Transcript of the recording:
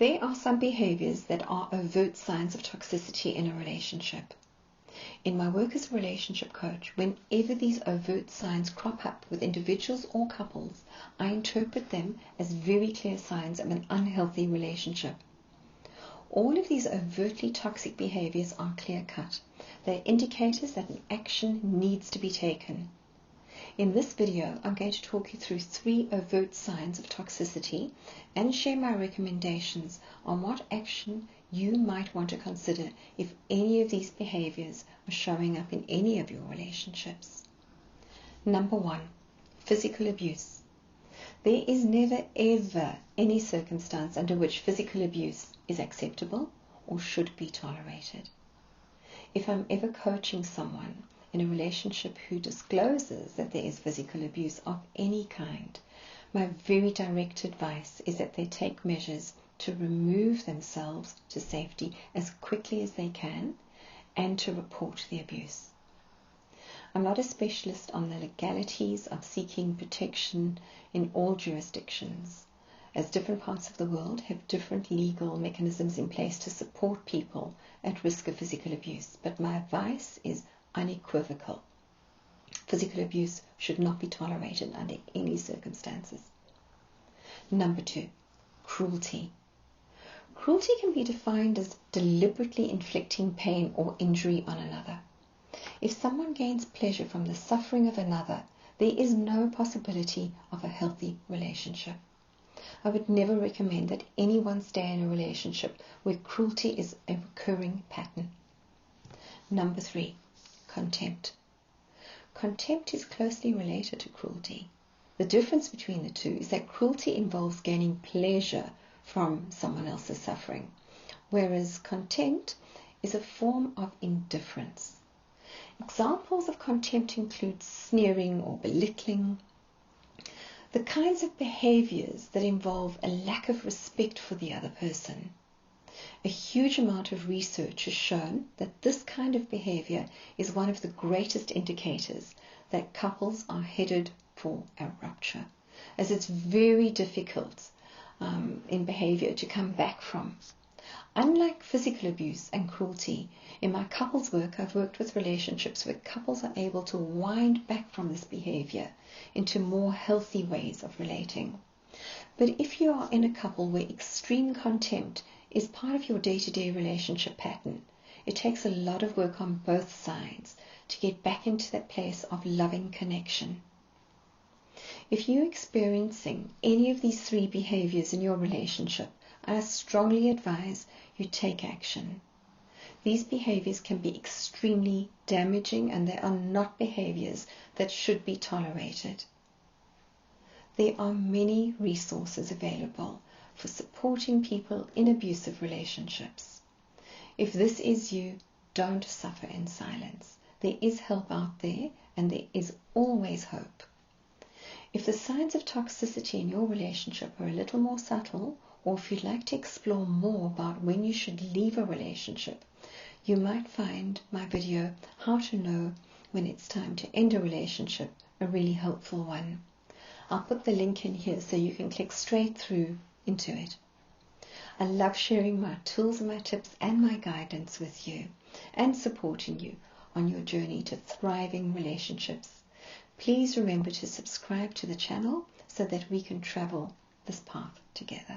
There are some behaviours that are overt signs of toxicity in a relationship. In my work as a relationship coach, whenever these overt signs crop up with individuals or couples, I interpret them as very clear signs of an unhealthy relationship. All of these overtly toxic behaviours are clear-cut. They are indicators that an action needs to be taken. In this video, I'm going to talk you through 3 overt signs of toxicity and share my recommendations on what action you might want to consider if any of these behaviours are showing up in any of your relationships. Number 1, physical abuse. There is never ever any circumstance under which physical abuse is acceptable or should be tolerated. If I'm ever coaching someone in a relationship who discloses that there is physical abuse of any kind, my very direct advice is that they take measures to remove themselves to safety as quickly as they can and to report the abuse. I'm not a specialist on the legalities of seeking protection in all jurisdictions, as different parts of the world have different legal mechanisms in place to support people at risk of physical abuse, but my advice is unequivocal. Physical abuse should not be tolerated under any circumstances. Number 2, cruelty. Cruelty can be defined as deliberately inflicting pain or injury on another. If someone gains pleasure from the suffering of another, there is no possibility of a healthy relationship. I would never recommend that anyone stay in a relationship where cruelty is a recurring pattern. Number 3, contempt. Contempt is closely related to cruelty. The difference between the two is that cruelty involves gaining pleasure from someone else's suffering, whereas contempt is a form of indifference. Examples of contempt include sneering or belittling, the kinds of behaviours that involve a lack of respect for the other person. A huge amount of research has shown that this kind of behaviour is one of the greatest indicators that couples are headed for a rupture, as it's very difficult in behaviour to come back from. Unlike physical abuse and cruelty, in my couples work, I've worked with relationships where couples are able to wind back from this behaviour into more healthy ways of relating. But if you are in a couple where extreme contempt is part of your day-to-day relationship pattern, it takes a lot of work on both sides to get back into that place of loving connection. If you're experiencing any of these 3 behaviours in your relationship, I strongly advise you take action. These behaviours can be extremely damaging and they are not behaviours that should be tolerated. There are many resources available for supporting people in abusive relationships. If this is you, don't suffer in silence. There is help out there and there is always hope. If the signs of toxicity in your relationship are a little more subtle, or if you'd like to explore more about when you should leave a relationship, you might find my video, How to Know When It's Time to End a Relationship, a really helpful one. I'll put the link in here so you can click straight through into it. I love sharing my tools and my tips and my guidance with you and supporting you on your journey to thriving relationships. Please remember to subscribe to the channel so that we can travel this path together.